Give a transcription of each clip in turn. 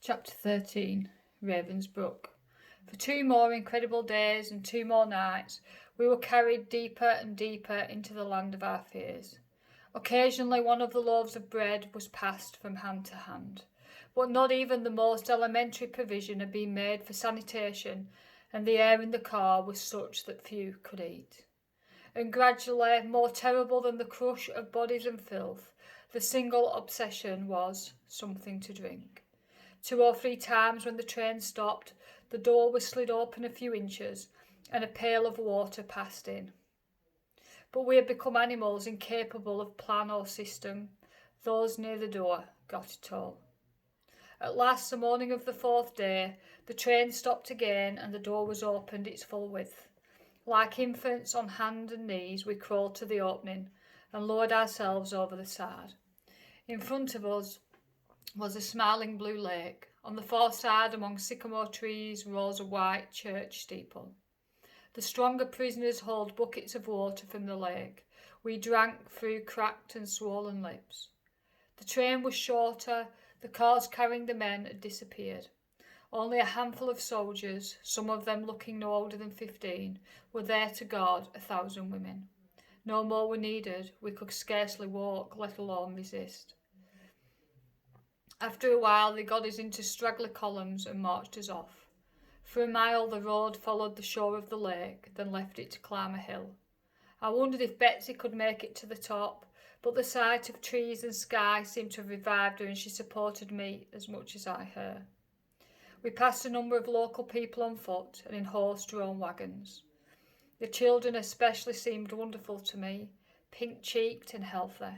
Chapter 13 Ravensbrook. For 2 more incredible days and 2 more nights, we were carried deeper and deeper into the land of our fears. Occasionally one of the loaves of bread was passed from hand to hand, but not even the most elementary provision had been made for sanitation, and the air in the car was such that few could eat. And gradually, more terrible than the crush of bodies and filth, the single obsession was something to drink. 2 or 3 times when the train stopped, the door was slid open a few inches and a pail of water passed in. But we had become animals incapable of plan or system. Those near the door got it all. At last, the morning of the 4th day, the train stopped again and the door was opened its full width. Like infants on hands and knees, we crawled to the opening and lowered ourselves over the side. In front of us was a smiling blue lake. On the far side, among sycamore trees, rose a white church steeple. The stronger prisoners hauled buckets of water from the lake. We drank through cracked and swollen lips. The train was shorter, the cars carrying the men had disappeared. Only a handful of soldiers, some of them looking no older than 15, were there to guard 1,000 women. No more were needed. We could scarcely walk, let alone resist. After a while they got us into straggly columns and marched us off. For a mile the road followed the shore of the lake, then left it to climb a hill. I wondered if Betsy could make it to the top, but the sight of trees and sky seemed to have revived her and she supported me as much as I her. We passed a number of local people on foot and in horse-drawn wagons. The children especially seemed wonderful to me, pink-cheeked and healthy.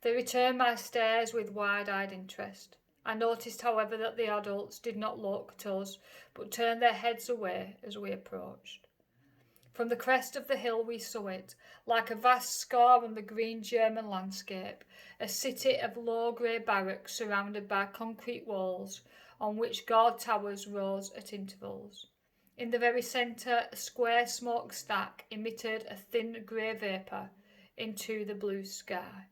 They returned my stares with wide-eyed interest. I noticed, however, that the adults did not look at us, but turned their heads away as we approached. From the crest of the hill we saw it, like a vast scar on the green German landscape, a city of low grey barracks surrounded by concrete walls, on which guard towers rose at intervals. In the very centre, a square smokestack emitted a thin grey vapour into the blue sky.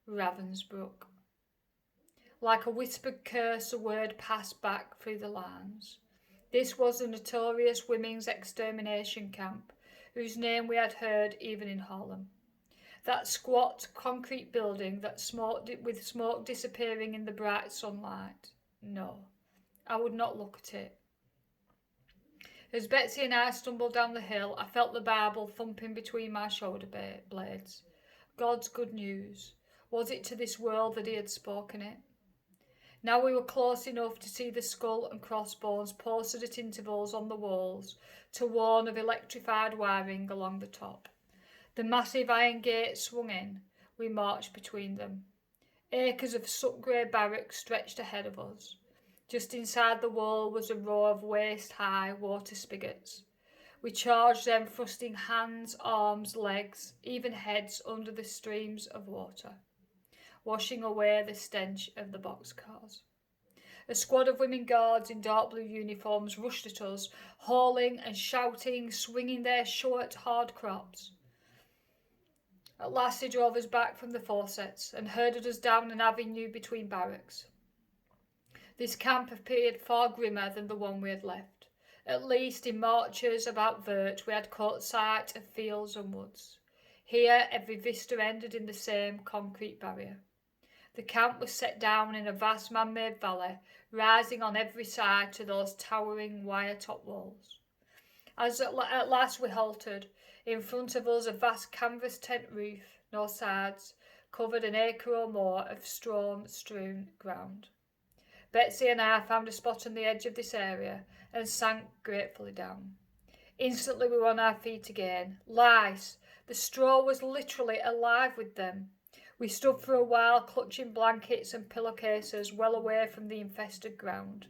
Ravensbrook. Like a whispered curse, a word passed back through the lines. This was the notorious women's extermination camp, whose name we had heard even in Harlem. That squat concrete building that smoked with smoke disappearing in the bright sunlight. No, I would not look at it. As Betsy and I stumbled down the hill, I felt the Bible thumping between my shoulder blades. God's good news. Was it to this world that he had spoken it? Now we were close enough to see the skull and crossbones posted at intervals on the walls to warn of electrified wiring along the top. The massive iron gates swung in. We marched between them. Acres of soot-grey barracks stretched ahead of us. Just inside the wall was a row of waist-high water spigots. We charged them, thrusting hands, arms, legs, even heads under the streams of water, washing away the stench of the boxcars. A squad of women guards in dark blue uniforms rushed at us, hauling and shouting, swinging their short, hard crops. At last they drove us back from the faucets and herded us down an avenue between barracks. This camp appeared far grimmer than the one we had left. At least in marches about Vert we had caught sight of fields and woods. Here every vista ended in the same concrete barrier. The camp was set down in a vast man-made valley, rising on every side to those towering wire-top walls. As at last we halted, in front of us a vast canvas tent roof, no sides, covered an acre or more of strewn ground. Betsy and I found a spot on the edge of this area and sank gratefully down. Instantly we were on our feet again. Lice! The straw was literally alive with them. We stood for a while clutching blankets and pillowcases well away from the infested ground.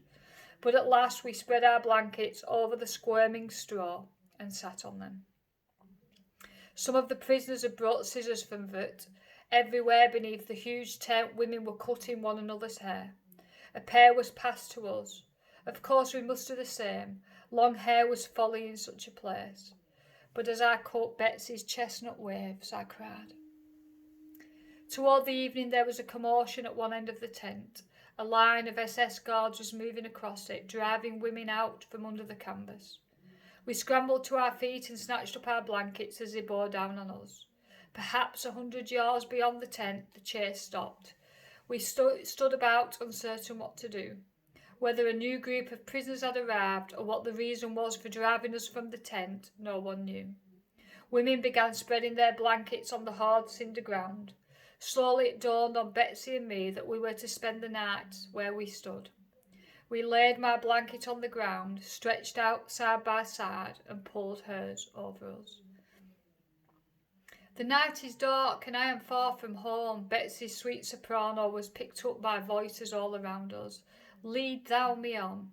But at last we spread our blankets over the squirming straw and sat on them. Some of the prisoners had brought scissors from Vert. Everywhere beneath the huge tent women were cutting one another's hair. A pair was passed to us. Of course we must do the same. Long hair was folly in such a place. But as I cut Betsy's chestnut waves, I cried. Toward the evening there was a commotion at one end of the tent. A line of SS guards was moving across it, driving women out from under the canvas. We scrambled to our feet and snatched up our blankets as they bore down on us. Perhaps 100 yards beyond the tent, the chase stopped. We stood about, uncertain what to do. Whether a new group of prisoners had arrived or what the reason was for driving us from the tent, no one knew. Women began spreading their blankets on the hard cinder ground. Slowly it dawned on Betsy and me that we were to spend the night where we stood. We laid my blanket on the ground, stretched out side by side, and pulled hers over us. The night is dark and I am far from home. Betsy's sweet soprano was picked up by voices all around us. Lead thou me on.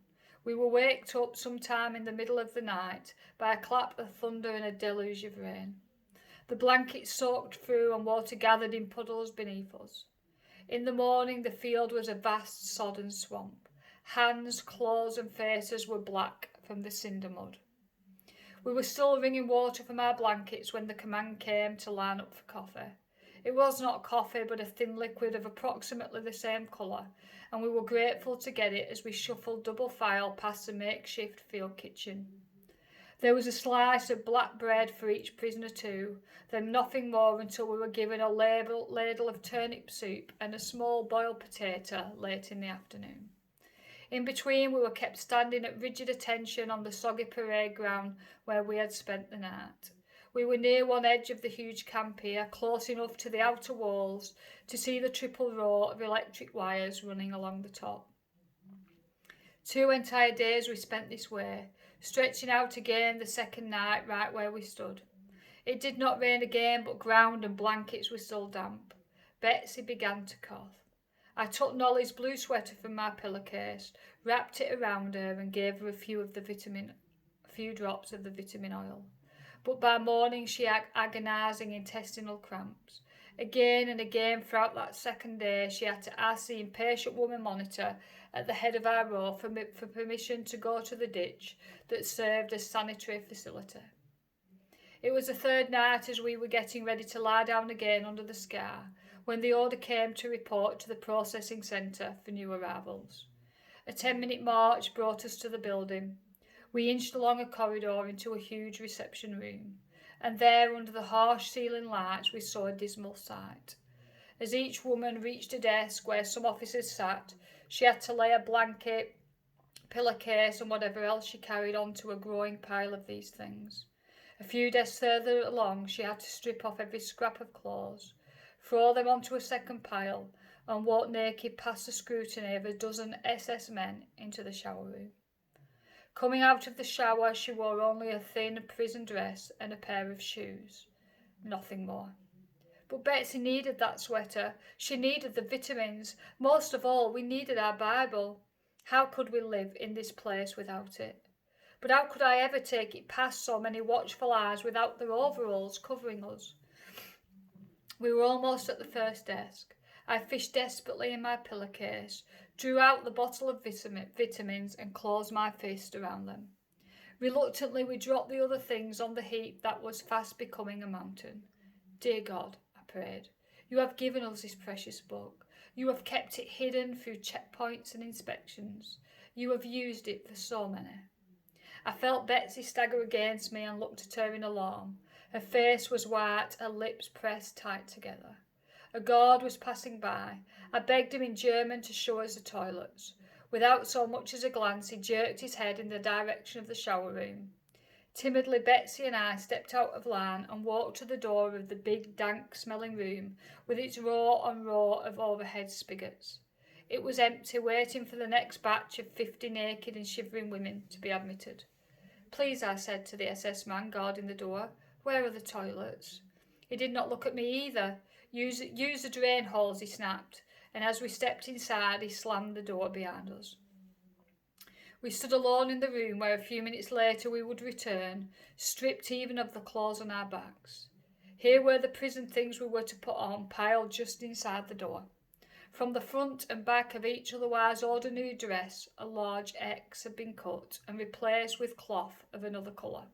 We were waked up sometime in the middle of the night by a clap of thunder and a deluge of rain. The blankets soaked through and water gathered in puddles beneath us. In the morning the field was a vast sodden swamp. Hands, claws and faces were black from the cinder mud. We were still wringing water from our blankets when the command came to line up for coffee. It was not coffee but a thin liquid of approximately the same colour, and we were grateful to get it as we shuffled double file past the makeshift field kitchen. There was a slice of black bread for each prisoner too, then nothing more until we were given a ladle of turnip soup and a small boiled potato late in the afternoon. In between, we were kept standing at rigid attention on the soggy parade ground where we had spent the night. We were near one edge of the huge camp here, close enough to the outer walls to see the triple row of electric wires running along the top. 2 entire days we spent this way, stretching out again the second night right where we stood. It did not rain again, but ground and blankets were still damp. Betsy began to cough. I took Nolly's blue sweater from my pillowcase, wrapped it around her and gave her a few drops of the vitamin oil. But by morning she had agonising intestinal cramps. Again and again throughout that second day she had to ask the impatient woman monitor at the head of our row for permission to go to the ditch that served as sanitary facility. It was the third night as we were getting ready to lie down again under the scar when the order came to report to the processing centre for new arrivals. A 10-minute march brought us to the building. We inched along a corridor into a huge reception room, and there under the harsh ceiling lights we saw a dismal sight. As each woman reached a desk where some officers sat, she had to lay a blanket, pillowcase and whatever else she carried onto a growing pile of these things. A few desks further along she had to strip off every scrap of clothes, throw them onto a second pile, and walk naked past the scrutiny of a dozen SS men into the shower room. Coming out of the shower, she wore only a thin prison dress and a pair of shoes. Nothing more. But Betsy needed that sweater. She needed the vitamins. Most of all, we needed our Bible. How could we live in this place without it? But how could I ever take it past so many watchful eyes without their overalls covering us? We were almost at the first desk. I fished desperately in my pillowcase, drew out the bottle of vitamins and closed my fist around them. Reluctantly, we dropped the other things on the heap that was fast becoming a mountain. Dear God, I prayed, you have given us this precious book. You have kept it hidden through checkpoints and inspections. You have used it for so many. I felt Betsy stagger against me and looked at her in alarm. Her face was white, her lips pressed tight together. A guard was passing by. I begged him in German to show us the toilets. Without so much as a glance, he jerked his head in the direction of the shower room. Timidly, Betsy and I stepped out of line and walked to the door of the big, dank-smelling room with its row on row of overhead spigots. It was empty, waiting for the next batch of 50 naked and shivering women to be admitted. Please, I said to the SS man guarding the door, where are the toilets? He did not look at me either. Use the drain holes, he snapped, and as we stepped inside, he slammed the door behind us. We stood alone in the room where a few minutes later we would return, stripped even of the clothes on our backs. Here were the prison things we were to put on, piled just inside the door. From the front and back of each otherwise ordinary dress, a large X had been cut and replaced with cloth of another colour.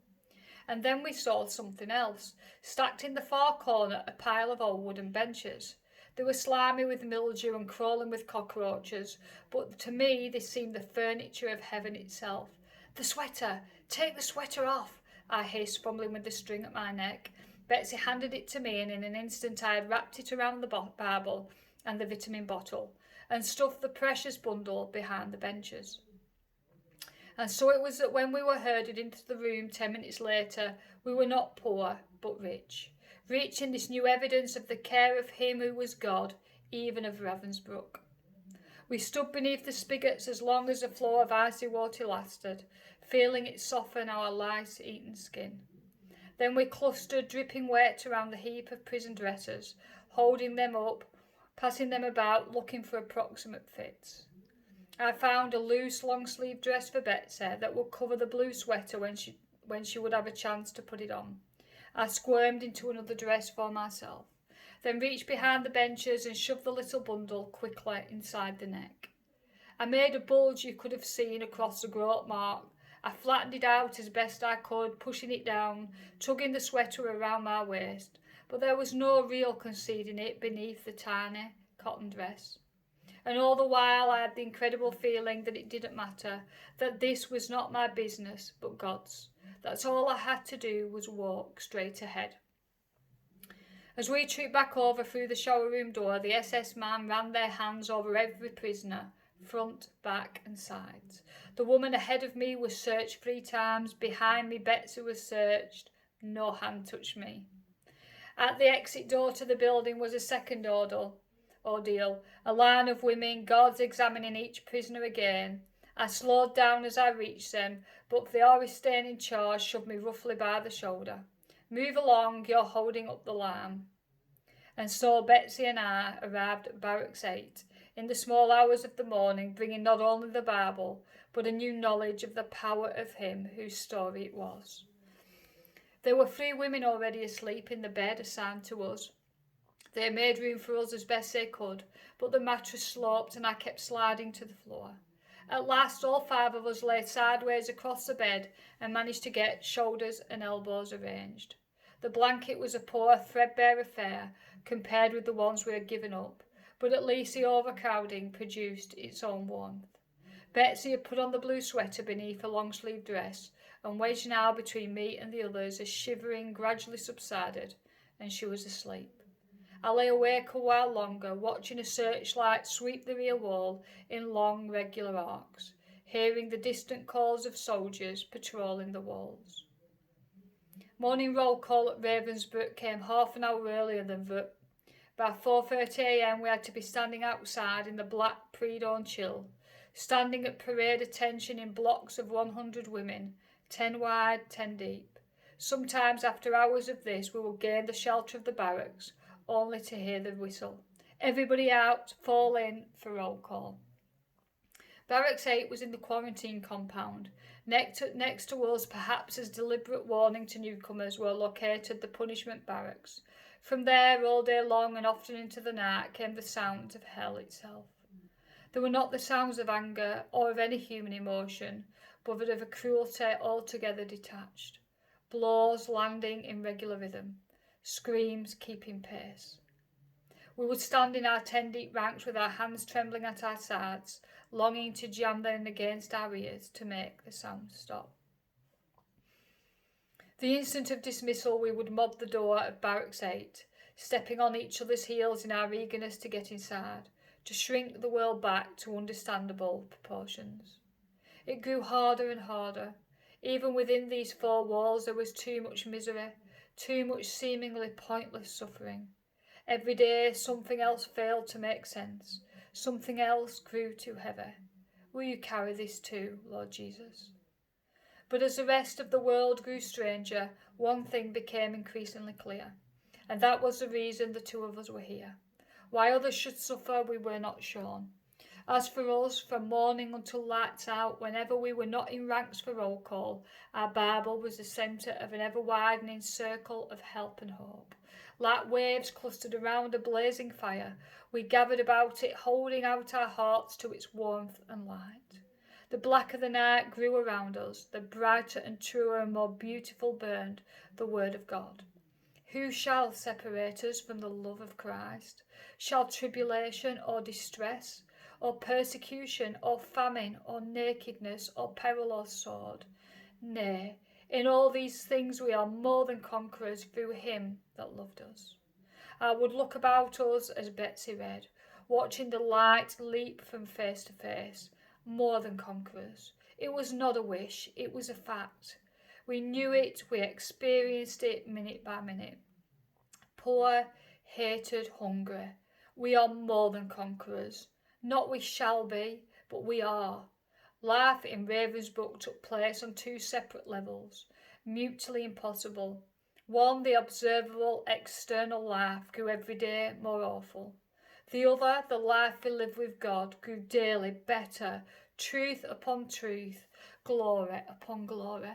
And then we saw something else. Stacked in the far corner, a pile of old wooden benches. They were slimy with mildew and crawling with cockroaches, but to me they seemed the furniture of heaven itself. "The sweater! Take the sweater off!" I hissed, fumbling with the string at my neck. Betsy handed it to me, and in an instant I had wrapped it around the Bible and the vitamin bottle, and stuffed the precious bundle behind the benches. And so it was that when we were herded into the room 10 minutes later, we were not poor, but rich. Rich in this new evidence of the care of him who was God, even of Ravensbrück. We stood beneath the spigots as long as the flow of icy water lasted, feeling it soften our lice-eaten skin. Then we clustered, dripping wet, around the heap of prison dresses, holding them up, passing them about, looking for approximate fits. I found a loose long-sleeved dress for Betsy that would cover the blue sweater when she would have a chance to put it on. I squirmed into another dress for myself, then reached behind the benches and shoved the little bundle quickly inside the neck. I made a bulge you could have seen across the groat mark. I flattened it out as best I could, pushing it down, tugging the sweater around my waist, but there was no real concealing it beneath the tiny cotton dress. And all the while I had the incredible feeling that it didn't matter, that this was not my business, but God's. That's all I had to do was walk straight ahead. As we trooped back over through the shower room door, the SS man ran their hands over every prisoner, front, back and sides. The woman ahead of me was searched 3 times, behind me Betsy was searched, no hand touched me. At the exit door to the building was a second ordeal, a line of women, guards examining each prisoner again. I slowed down as I reached them, but the Augustin in charge shoved me roughly by the shoulder. "Move along, you're holding up the line." And so Betsy and I arrived at Barracks 8 in the small hours of the morning, bringing not only the Bible, but a new knowledge of the power of him whose story it was. There were 3 women already asleep in the bed assigned to us. They made room for us as best they could, but the mattress sloped and I kept sliding to the floor. At last all 5 of us lay sideways across the bed and managed to get shoulders and elbows arranged. The blanket was a poor, threadbare affair compared with the ones we had given up, but at least the overcrowding produced its own warmth. Betsy had put on the blue sweater beneath a long-sleeved dress, and wedged now between me and the others as shivering gradually subsided, and she was asleep. I lay awake a while longer, watching a searchlight sweep the rear wall in long, regular arcs, hearing the distant calls of soldiers patrolling the walls. Morning roll call at Ravensbrück came half an hour earlier than Vert. By 4:30 a.m. we had to be standing outside in the black pre-dawn chill, standing at parade attention in blocks of 100 women, 10 wide, 10 deep. Sometimes after hours of this we would gain the shelter of the barracks, only to hear the whistle. Everybody out, fall in for roll call. Barracks 8 was in the quarantine compound. Next to us, perhaps as deliberate warning to newcomers, were located the punishment barracks. From there, all day long and often into the night, came the sounds of hell itself. They were not the sounds of anger or of any human emotion, but of a cruelty altogether detached. Blows landing in regular rhythm, screams keeping pace. We would stand in our 10 deep ranks with our hands trembling at our sides, longing to jam them against our ears to make the sound stop. The instant of dismissal we would mob the door of Barracks 8, stepping on each other's heels in our eagerness to get inside, to shrink the world back to understandable proportions. It grew harder and harder. Even within these 4 walls there was too much misery, too much seemingly pointless suffering. Every day something else failed to make sense. Something else grew too heavy. Will you carry this too, Lord Jesus? But as the rest of the world grew stranger, one thing became increasingly clear, and that was the reason the 2 of us were here. Why others should suffer we were not shown. As for us, from morning until lights out, whenever we were not in ranks for roll call, our Bible was the centre of an ever-widening circle of help and hope. Like waves clustered around a blazing fire, we gathered about it, holding out our hearts to its warmth and light. The blacker the night grew around us, the brighter and truer and more beautiful burned the Word of God. Who shall separate us from the love of Christ? Shall tribulation or distress, or persecution, or famine, or nakedness, or peril, or sword? Nay, in all these things we are more than conquerors through him that loved us. I would look about us as Betsy read, watching the light leap from face to face. More than conquerors. It was not a wish, it was a fact. We knew it, we experienced it minute by minute. Poor, hated, hungry. We are more than conquerors. Not we shall be, but we are. Life in Ravensbrück took place on two separate levels, mutually impossible. One, the observable external life, grew every day more awful. The other, the life we live with God, grew daily better, truth upon truth, glory upon glory.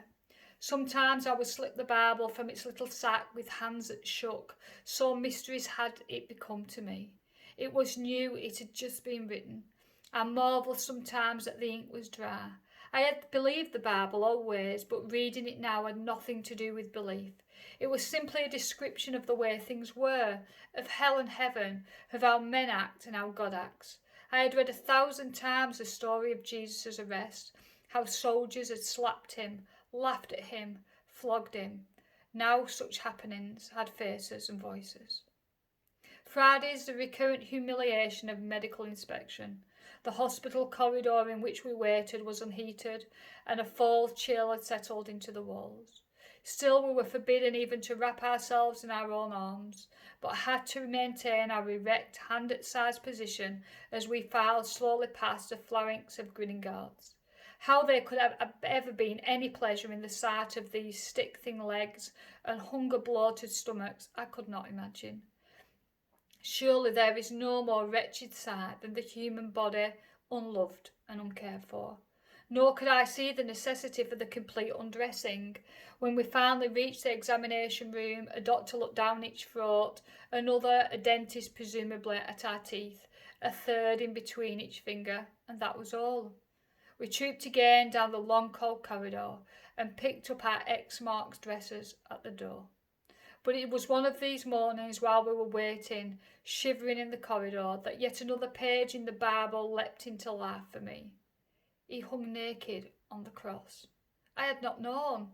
Sometimes I would slip the Bible from its little sack with hands that shook, so mysteries had it become to me. It was new, it had just been written. I marvelled sometimes that the ink was dry. I had believed the Bible always, but reading it now had nothing to do with belief. It was simply a description of the way things were, of hell and heaven, of how men act and how God acts. I had read 1,000 times the story of Jesus' arrest, how soldiers had slapped him, laughed at him, flogged him. Now such happenings had faces and voices. Fridays, the recurrent humiliation of medical inspection. The hospital corridor in which we waited was unheated, and a fall chill had settled into the walls. Still, we were forbidden even to wrap ourselves in our own arms, but had to maintain our erect, hand-at-size position as we filed slowly past the phalanx of grinning guards. How there could have ever been any pleasure in the sight of these stick-thin legs and hunger-bloated stomachs, I could not imagine. Surely there is no more wretched sight than the human body unloved and uncared for. Nor could I see the necessity for the complete undressing. When we finally reached the examination room, a doctor looked down each throat, another, a dentist presumably, at our teeth, a third in between each finger, and that was all. We trooped again down the long cold corridor and picked up our X-marked dressers at the door. But it was one of these mornings while we were waiting, shivering in the corridor, that yet another page in the Bible leapt into life for me. He hung naked on the cross. I had not known.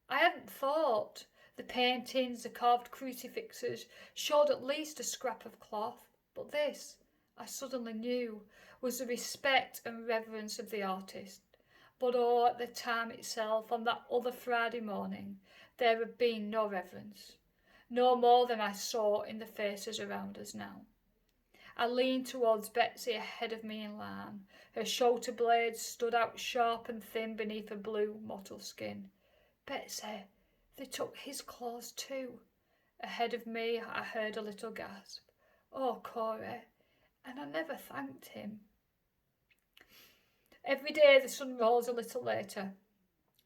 I hadn't thought. The paintings, the carved crucifixes, showed at least a scrap of cloth. But this, I suddenly knew, was the respect and reverence of the artist. But oh, at the time itself, on that other Friday morning, there had been no reverence. No more than I saw in the faces around us now. I leaned towards Betsy ahead of me in line. Her shoulder blades stood out sharp and thin beneath her blue mottled skin. Betsy, they took his clothes too. Ahead of me I heard a little gasp. Oh, Corey, and I never thanked him. Every day the sun rose a little later.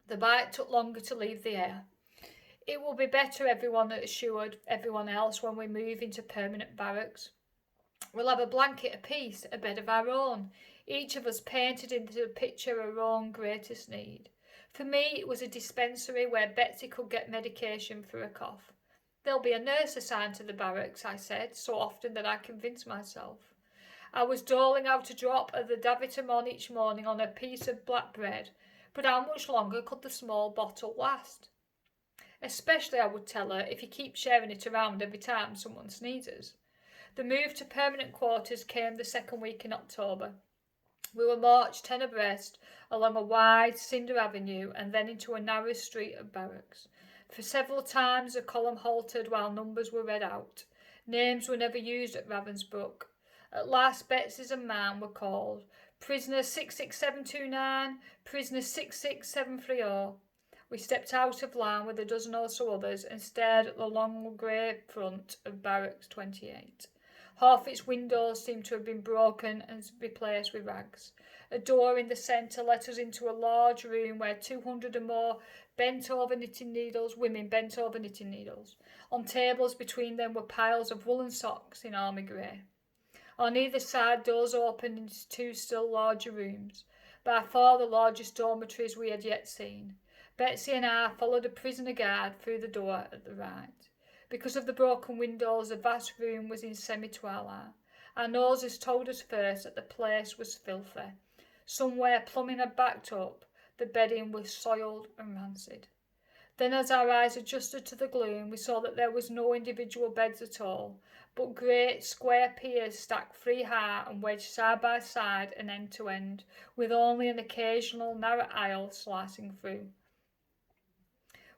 The bite took longer to leave the air. It will be better, everyone assured everyone else, when we move into permanent barracks. We'll have a blanket apiece, a bed of our own, each of us painted into the picture our own greatest need. For me, it was a dispensary where Betsy could get medication for a cough. There'll be a nurse assigned to the barracks, I said, so often that I convinced myself. I was doling out a drop of the Davitamon each morning on a piece of black bread, but how much longer could the small bottle last? Especially, I would tell her, if you keep sharing it around every time someone sneezes. The move to permanent quarters came the second week in October. We were marched 10 abreast along a wide cinder avenue and then into a narrow street of barracks. For several times the column halted while numbers were read out. Names were never used at Ravensbrück. At last Betsy's and mine were called. Prisoner 66729, prisoner 66730. We stepped out of line with a dozen or so others and stared at the long grey front of Barracks 28. Half its windows seemed to have been broken and replaced with rags. A door in the centre let us into a large room where 200 or more women bent over knitting needles. On tables between them were piles of woolen socks in army grey. On either side, doors opened into two still larger rooms, by far the largest dormitories we had yet seen. Betsy and I followed a prisoner guard through the door at the right. Because of the broken windows, the vast room was in semi-twilight. Our noses told us first that the place was filthy. Somewhere plumbing had backed up, the bedding was soiled and rancid. Then as our eyes adjusted to the gloom, we saw that there was no individual beds at all, but great square piers stacked 3 high and wedged side by side and end to end, with only an occasional narrow aisle slicing through.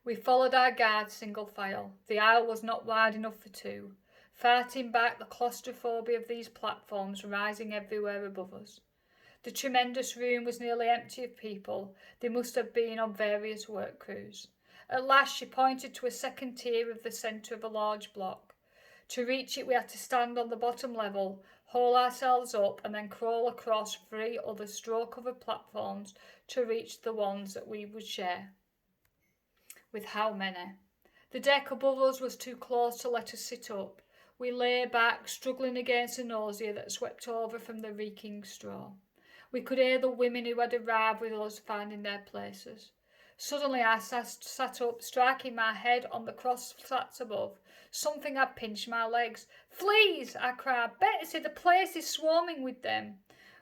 We followed our guard single file. The aisle was not wide enough for 2. Farting back, the claustrophobia of these platforms rising everywhere above us. The tremendous room was nearly empty of people. They must have been on various work crews. At last she pointed to a second tier of the centre of a large block. To reach it we had to stand on the bottom level, haul ourselves up and then crawl across 3 other straw-covered platforms to reach the ones that we would share. With how many? The deck above us was too close to let us sit up. We lay back, struggling against the nausea that swept over from the reeking straw. We could hear the women who had arrived with us finding their places. Suddenly I sat up, striking my head on the cross slats above. Something had pinched my legs. "Fleas!" I cried. "Betsy, the place is swarming with them."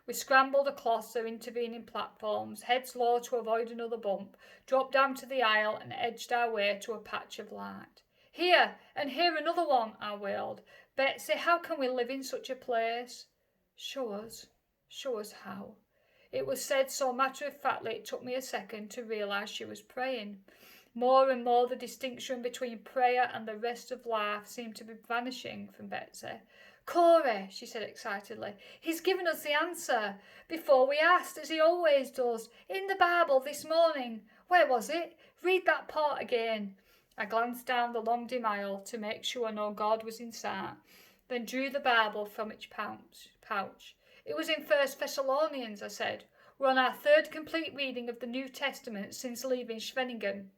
We scrambled across the intervening platforms, heads low to avoid another bump, dropped down to the aisle and edged our way to a patch of light. "Here, and here another one," I wailed. "Betsy, how can we live in such a place?" Show us how." It was said so matter-of-factly it took me a second to realise she was praying. More and more the distinction between prayer and the rest of life seemed to be vanishing from Betsy. "Corey," she said excitedly, "he's given us the answer. Before we asked, as he always does. In the Bible this morning. Where was it? Read that part again." I glanced down the long dim aisle to make sure no God was in sight, then drew the Bible from its pouch. "It was in 1 Thessalonians," I said. "We're on our 3rd complete reading of the New Testament since leaving Schwenningen."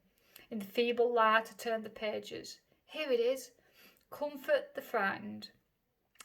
In the feeble light I turned the pages. Here it is. "Comfort the frightened.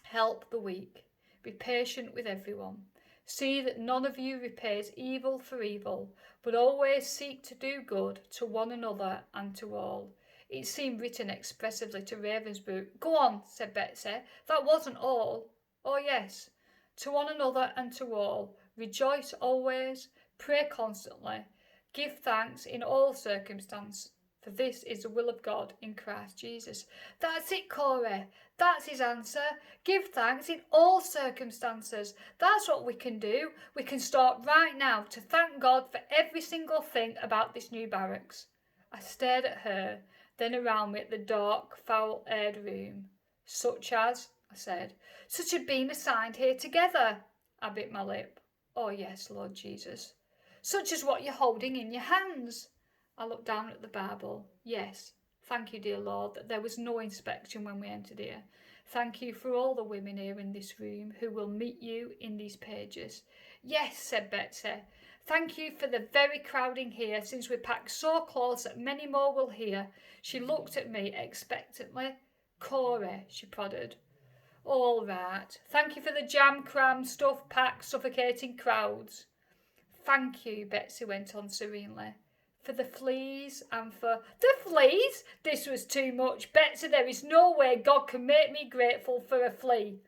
Help the weak. Be patient with everyone. See that none of you repays evil for evil, but always seek to do good to one another and to all." It seemed written expressively to Ravensbrück. "Go on," said Betsy. "That wasn't all." "Oh yes. To one another and to all. Rejoice always. Pray constantly. Give thanks in all circumstances. For this is the will of God in Christ Jesus." That's it, Corey. That's his answer. Give thanks in all circumstances. That's what we can do. We can start right now to thank God for every single thing about this new barracks. I stared at her, then around me at the dark, foul-aired room. "Such as," I said. "Such had been assigned here together." I bit my lip. "Oh yes, Lord Jesus." "Such as what you're holding in your hands." I looked down at the Bible. "Yes, thank you, dear Lord, that there was no inspection when we entered here. Thank you for all the women here in this room who will meet you in these pages." "Yes," said Betsy. "Thank you for the very crowding here, since we packed so close that many more will hear." She looked at me expectantly. "Corey," she prodded. "All right. Thank you for the jam-crammed, stuff-packed, suffocating crowds." "Thank you," Betsy went on serenely. "For the fleas and for—" "The fleas?" This was too much. "Betsy, there is no way God can make me grateful for a flea."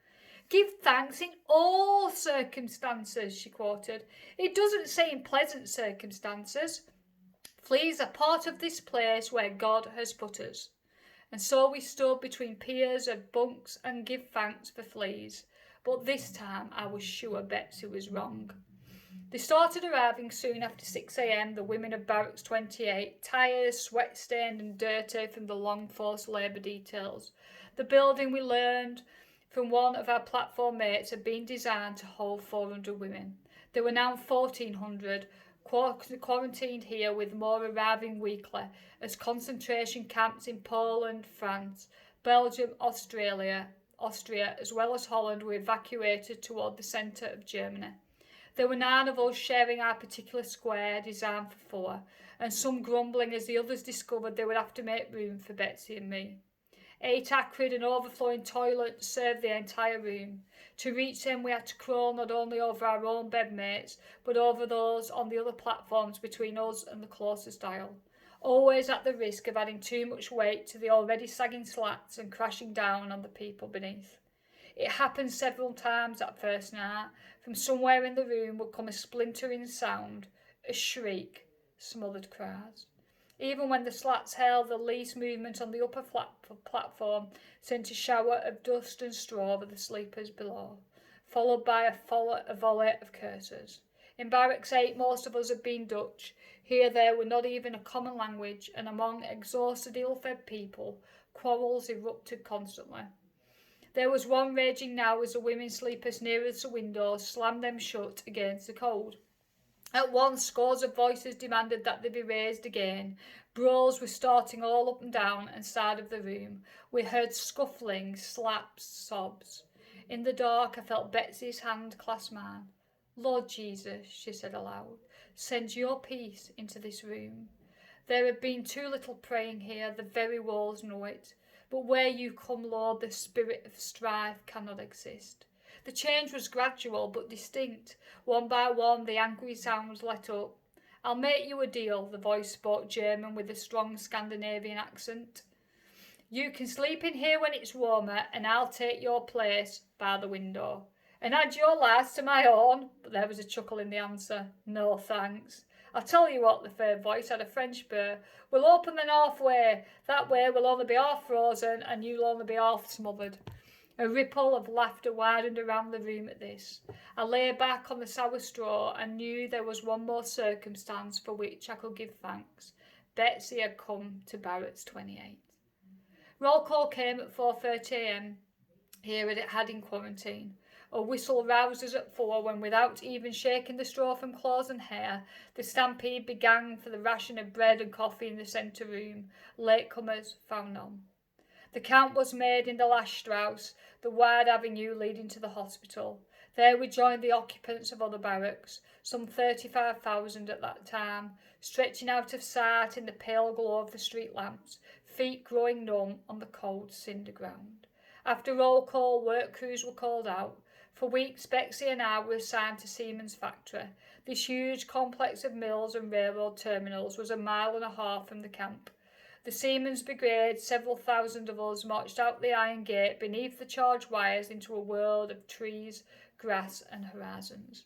"Give thanks in all circumstances," she quoted. "It doesn't say in pleasant circumstances. Fleas are part of this place where God has put us." And so we stood between piers of bunks and give thanks for fleas. But this time I was sure Betsy was wrong. They started arriving soon after 6 a.m, the women of Barracks 28, tired, sweat-stained and dirty from the long forced labour details. The building, we learned from one of our platform mates, had been designed to hold 400 women. There were now 1,400, quarantined here, with more arriving weekly, as concentration camps in Poland, France, Belgium, Austria, as well as Holland, were evacuated toward the centre of Germany. There were 9 of us sharing our particular square, designed for 4, and some grumbling as the others discovered they would have to make room for Betsy and me. 8 acrid and overflowing toilets served the entire room. To reach them we had to crawl not only over our own bedmates, but over those on the other platforms between us and the closest aisle. always at the risk of adding too much weight to the already sagging slats and crashing down on the people beneath. It happened several times that first night. From somewhere in the room would come a splintering sound, a shriek, smothered cries. Even when the slats held the least movement on the upper platform, sent a shower of dust and straw over the sleepers below, followed by a volley of curses. In Barracks 8, most of us had been Dutch. Here there were not even a common language, and among exhausted, ill-fed people, quarrels erupted constantly. There was one raging now as the women sleepers nearest the windows slammed them shut against the cold. At once, scores of voices demanded that they be raised again. Brawls were starting all up and down and side of the room. We heard scuffling, slaps, sobs. In the dark, I felt Betsy's hand clasp mine. Lord Jesus, she said aloud, send your peace into this room. There have been too little praying here, the very walls know it. But where you come, Lord, the spirit of strife cannot exist. The change was gradual but distinct. One by one the angry sounds let up. I'll make you a deal, the voice spoke German with a strong Scandinavian accent. You can sleep in here when it's warmer, and I'll take your place by the window. And add your lads to my own. But there was a chuckle in the answer. No thanks. I'll tell you what, the third voice had a French burr. We'll open the north way. That way we'll only be half frozen and you'll only be half smothered. A ripple of laughter widened around the room at this. I lay back on the sour straw and knew there was one more circumstance for which I could give thanks. Betsy had come to Barracks 28. Roll call came at 4:30 a.m. here at Hadding Quarantine. A whistle roused us at 4 when, without even shaking the straw from claws and hair, the stampede began for the ration of bread and coffee in the centre room. Latecomers found none. The camp was made in the Lashstrasse, the wide avenue leading to the hospital. There we joined the occupants of other barracks, some 35,000 at that time, stretching out of sight in the pale glow of the street lamps, feet growing numb on the cold cinder ground. After roll call, work crews were called out. For weeks, Betsy and I were assigned to Siemens factory. This huge complex of mills and railroad terminals was 1.5 miles from the camp. The Siemens Brigade, several thousand of us, marched out the iron gate beneath the charged wires into a world of trees, grass and horizons.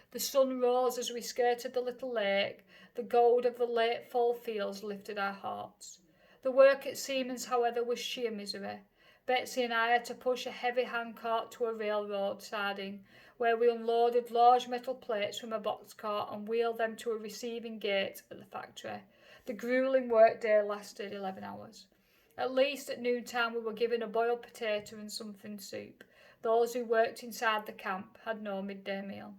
The sun rose as we skirted the little lake. The gold of the late fall fields lifted our hearts. The work at Siemens, however, was sheer misery. Betsy and I had to push a heavy handcart to a railroad siding, where we unloaded large metal plates from a boxcart and wheeled them to a receiving gate at the factory. The gruelling workday lasted 11 hours. At least at noontime we were given a boiled potato and something soup. Those who worked inside the camp had no midday meal.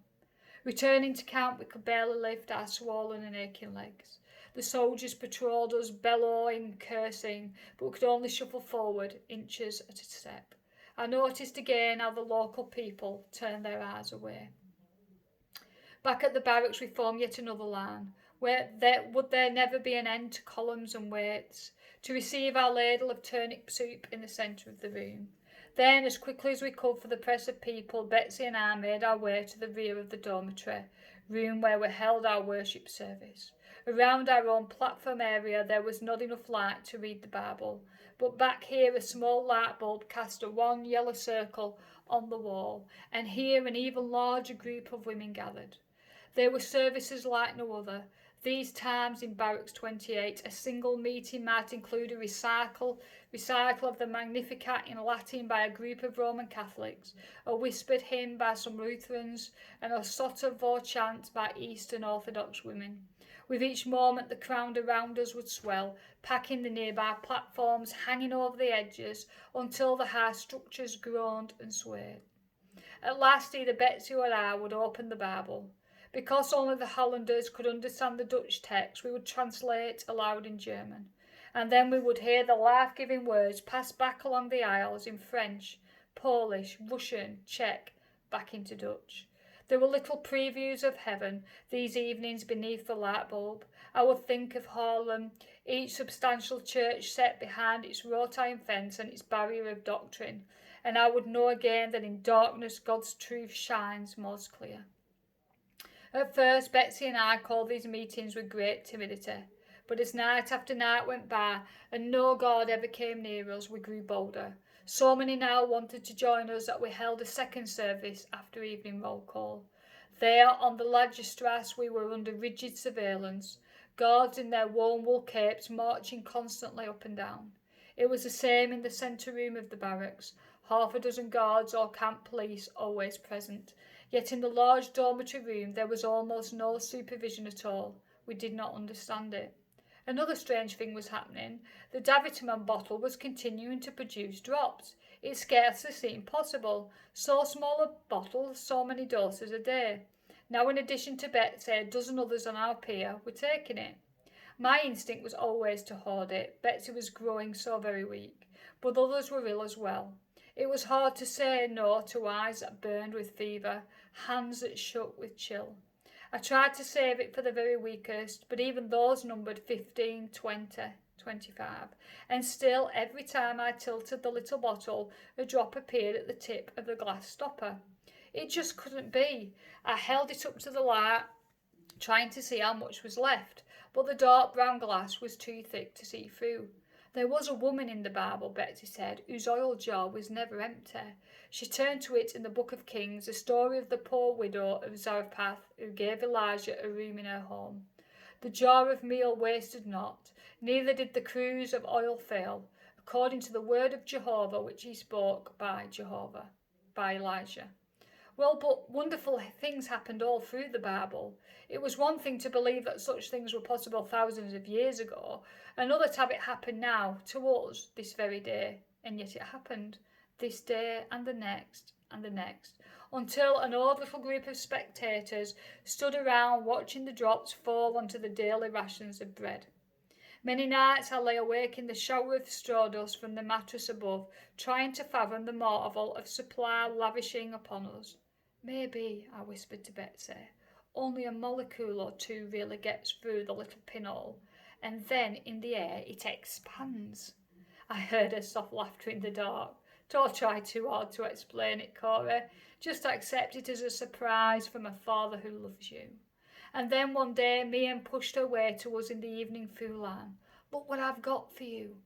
Returning to camp, we could barely lift our swollen and aching legs. The soldiers patrolled us, bellowing, cursing, but we could only shuffle forward, inches at a step. I noticed again how the local people turned their eyes away. Back at the barracks we formed yet another line. Would there never be an end to columns and weights? To receive our ladle of turnip soup in the centre of the room. Then, as quickly as we could for the press of people, Betsy and I made our way to the rear of the dormitory, room where we held our worship service. Around our own platform area there was not enough light to read the Bible, but back here a small light bulb cast a wan yellow circle on the wall, and here an even larger group of women gathered. There were services like no other. These times in Barracks 28, a single meeting might include a recital of the Magnificat in Latin by a group of Roman Catholics, a whispered hymn by some Lutherans, and a sotto voce chant by Eastern Orthodox women. With each moment the crowd around us would swell, packing the nearby platforms, hanging over the edges, until the high structures groaned and swayed. At last either Betsy or I would open the Bible. Because only the Hollanders could understand the Dutch text, we would translate aloud in German, and then we would hear the life-giving words passed back along the aisles in French, Polish, Russian, Czech, back into Dutch. There were little previews of heaven these evenings beneath the light bulb. I would think of Haarlem, each substantial church set behind its wrought iron fence and its barrier of doctrine, and I would know again that in darkness God's truth shines most clear. At first, Betsy and I called these meetings with great timidity, But as night after night went by and no guard ever came near us, we grew bolder. So many now wanted to join us that we held a second service after evening roll call. There on the Lagerstrasse we were under rigid surveillance, guards in their warm wool capes marching constantly up and down. It was the same in the centre room of the barracks, half a dozen guards or camp police always present. Yet in the large dormitory room there was almost no supervision at all. We did not understand it. Another strange thing was happening. The Davitamon bottle was continuing to produce drops. It scarcely seemed possible. So small a bottle, so many doses a day. Now, in addition to Betsy, a dozen others on our pier were taking it. My instinct was always to hoard it. Betsy was growing so very weak, but others were ill as well. It was hard to say no to eyes that burned with fever, hands that shook with chill. I tried to save it for the very weakest, but even those numbered 15, 20, 25. And still, every time I tilted the little bottle, a drop appeared at the tip of the glass stopper. It just couldn't be. I held it up to the light, trying to see how much was left, but the dark brown glass was too thick to see through. There was a woman in the Bible, Betsy said, whose oil jar was never empty. She turned to it in the Book of Kings, the story of the poor widow of Zarephath who gave Elijah a room in her home. The jar of meal wasted not, neither did the cruse of oil fail, according to the word of Jehovah which he spoke by Elijah. Well, but wonderful things happened all through the Bible. It was one thing to believe that such things were possible thousands of years ago, another to have it happen now, to us, this very day. And yet it happened, this day and the next, until an odd little group of spectators stood around watching the drops fall onto the daily rations of bread. Many nights I lay awake in the shower of straw dust from the mattress above, trying to fathom the marvel of supply lavishing upon us. Maybe, I whispered to Betsy, only a molecule or two really gets through the little pinhole, and then in the air it expands. I heard her soft laughter in the dark. Don't try too hard to explain it, Corey. Just accept it as a surprise from a father who loves you. And then one day Mian pushed her way to us in the evening foulard. Look what I've got for you.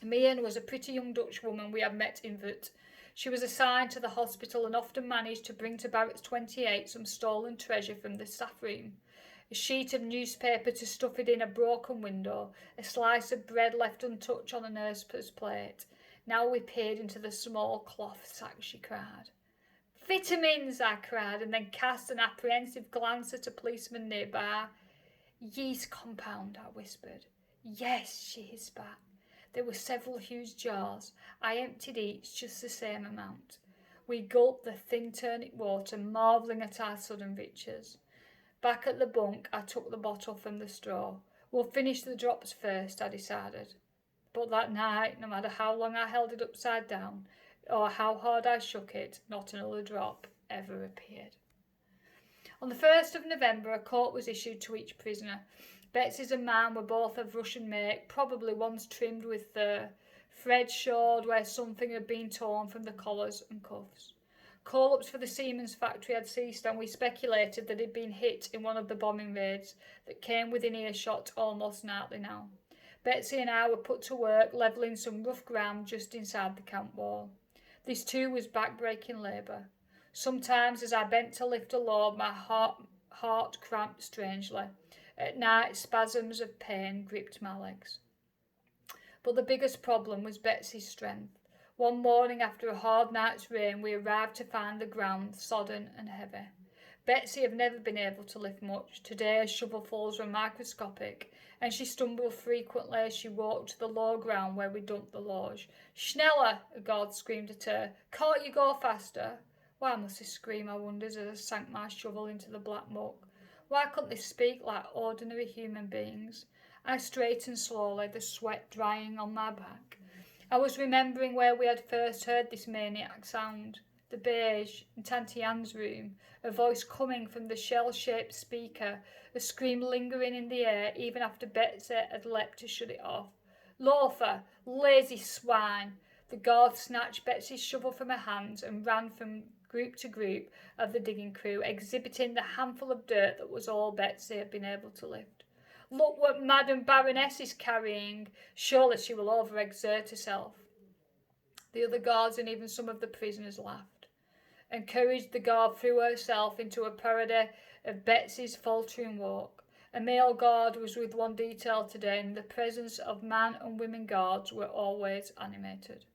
Mian was a pretty young Dutch woman we had met in Vught. She was assigned to the hospital and often managed to bring to Barracks 28 some stolen treasure from the staff room. A sheet of newspaper to stuff it in a broken window, a slice of bread left untouched on a nurse's plate. Now we peered into the small cloth sack, she cried. Vitamins, I cried, and then cast an apprehensive glance at a policeman nearby. Yeast compound, I whispered. Yes, she hissed back. There were several huge jars. I emptied each just the same amount. We gulped the thin turnip water, marvelling at our sudden riches. Back at the bunk, I took the bottle from the straw. We'll finish the drops first, I decided. But that night, no matter how long I held it upside down, or how hard I shook it, not another drop ever appeared. On the 1st of November, a coat was issued to each prisoner. Betsy's and mine were both of Russian make, probably once trimmed with the thread showed where something had been torn from the collars and cuffs. Call-ups for the Siemens factory had ceased, and we speculated that it had been hit in one of the bombing raids that came within earshot almost nightly now. Betsy and I were put to work levelling some rough ground just inside the camp wall. This too was back-breaking labour. Sometimes as I bent to lift a load, my heart cramped strangely. At night, spasms of pain gripped my legs. But the biggest problem was Betsy's strength. One morning after a hard night's rain, we arrived to find the ground sodden and heavy. Betsy had never been able to lift much. Today her shovelfuls were microscopic, and she stumbled frequently as she walked to the low ground where we dumped the loge. Schneller, a guard screamed at her. Can't you go faster? Why must they scream, I wondered, as I sank my shovel into the black muck. Why couldn't they speak like ordinary human beings? I straightened slowly, the sweat drying on my back. I was remembering where we had first heard this maniac sound. The beige, in Tanti Anne's room, a voice coming from the shell-shaped speaker, a scream lingering in the air even after Betsy had leapt to shut it off. Loafer! Lazy swine! The guard snatched Betsy's shovel from her hands and ran from group to group of the digging crew, exhibiting the handful of dirt that was all Betsy had been able to lift. Look what Madame Baroness is carrying. Surely she will overexert herself. The other guards and even some of the prisoners laughed. Encouraged, the guard threw herself into a parody of Betsy's faltering walk. A male guard was with one detail today, and the presence of man and women guards were always animated.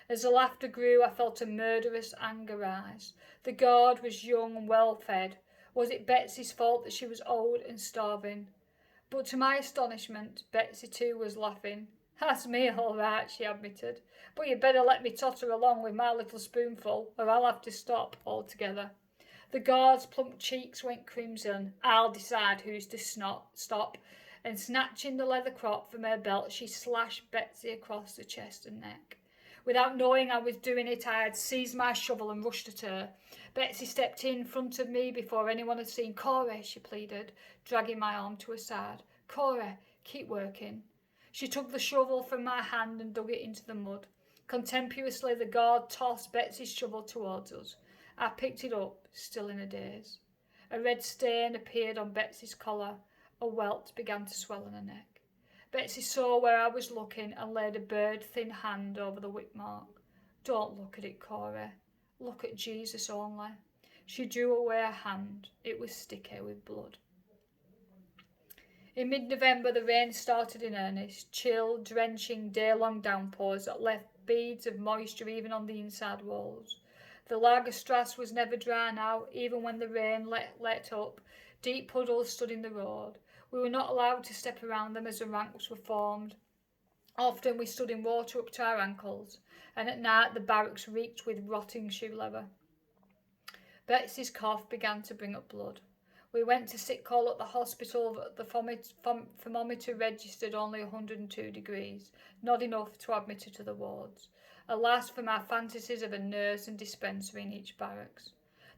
As the laughter grew, I felt a murderous anger rise. The guard was young and well fed. Was it Betsy's fault that she was old and starving? But to my astonishment, Betsy too was laughing. That's me, all right, she admitted. But you'd better let me totter along with my little spoonful, or I'll have to stop altogether. The guard's plump cheeks went crimson. I'll decide who's to stop. And snatching the leather crop from her belt, she slashed Betsy across the chest and neck. Without knowing I was doing it, I had seized my shovel and rushed at her. Betsy stepped in front of me before anyone had seen. Corey, she pleaded, dragging my arm to her side. Corey, keep working. She took the shovel from my hand and dug it into the mud. Contemptuously, the guard tossed Betsy's shovel towards us. I picked it up, still in a daze. A red stain appeared on Betsy's collar. A welt began to swell on her neck. Betsy saw where I was looking and laid a bird-thin hand over the whip mark. Don't look at it, Corey. Look at Jesus only. She drew away her hand. It was sticky with blood. In mid-November, the rain started in earnest, chill, drenching, day-long downpours that left beads of moisture even on the inside walls. The Lagerstrasse was never dry now, even when the rain let up. Deep puddles stood in the road. We were not allowed to step around them as the ranks were formed. Often we stood in water up to our ankles, and at night the barracks reeked with rotting shoe leather. Betsy's cough began to bring up blood. We went to sick call at the hospital, but the thermometer registered only 102 degrees, not enough to admit her to the wards. Alas for my fantasies of a nurse and dispenser in each barracks.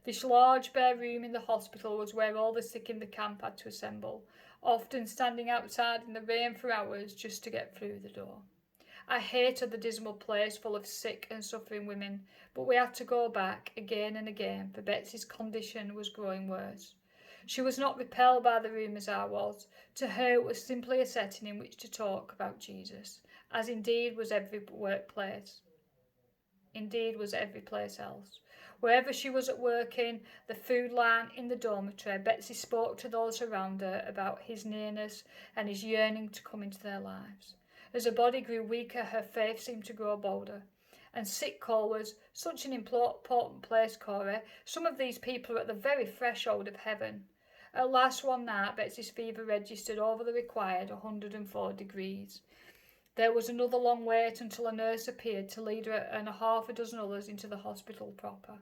This large bare room in the hospital was where all the sick in the camp had to assemble, often standing outside in the rain for hours just to get through the door. I hated the dismal place full of sick and suffering women, but we had to go back again and again, for Betsy's condition was growing worse. She was not repelled by the room as I was. To her it was simply a setting in which to talk about Jesus, as indeed was every place else. Wherever she was at work in, the food line, in the dormitory, Betsy spoke to those around her about his nearness and his yearning to come into their lives. As her body grew weaker, her faith seemed to grow bolder. And sick call was such an important place, Corey. Some of these people are at the very threshold of heaven. At last one night, Betsy's fever registered over the required 104 degrees. There was another long wait until a nurse appeared to lead her and half a dozen others into the hospital proper.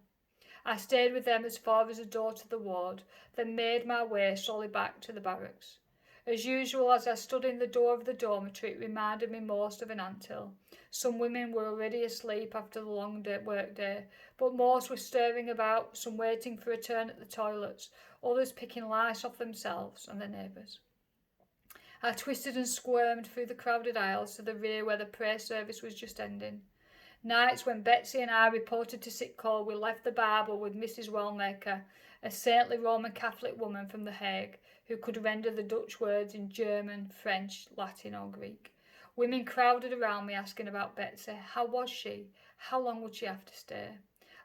I stayed with them as far as the door to the ward, then made my way slowly back to the barracks. As usual, as I stood in the door of the dormitory, it reminded me most of an anthill. Some women were already asleep after the long work day, but most were stirring about, some waiting for a turn at the toilets, others picking lice off themselves and their neighbours. I twisted and squirmed through the crowded aisles to the rear where the prayer service was just ending. Nights when Betsy and I reported to sick call, we left the Bible with Mrs. Wellmaker, a saintly Roman Catholic woman from The Hague, who could render the Dutch words in German, French, Latin or Greek. Women crowded around me asking about Betsy. How was she? How long would she have to stay?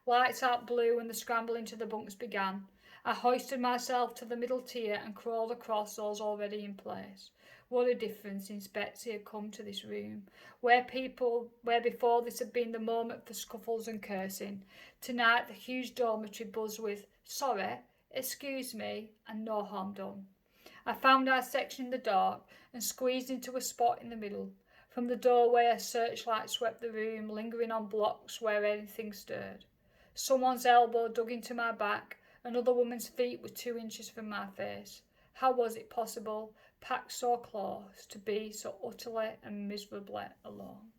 Lights out blew and the scramble into the bunks began. I hoisted myself to the middle tier and crawled across those already in place. What a difference since Betsy had come to this room, where before this had been the moment for scuffles and cursing. Tonight the huge dormitory buzzed with "sorry," "excuse me," and "no harm done." I found our section in the dark and squeezed into a spot in the middle. From the doorway a searchlight swept the room, lingering on blocks where anything stirred. Someone's elbow dug into my back. Another woman's feet were 2 inches from my face. How was it possible, packed so close, to be so utterly and miserably alone?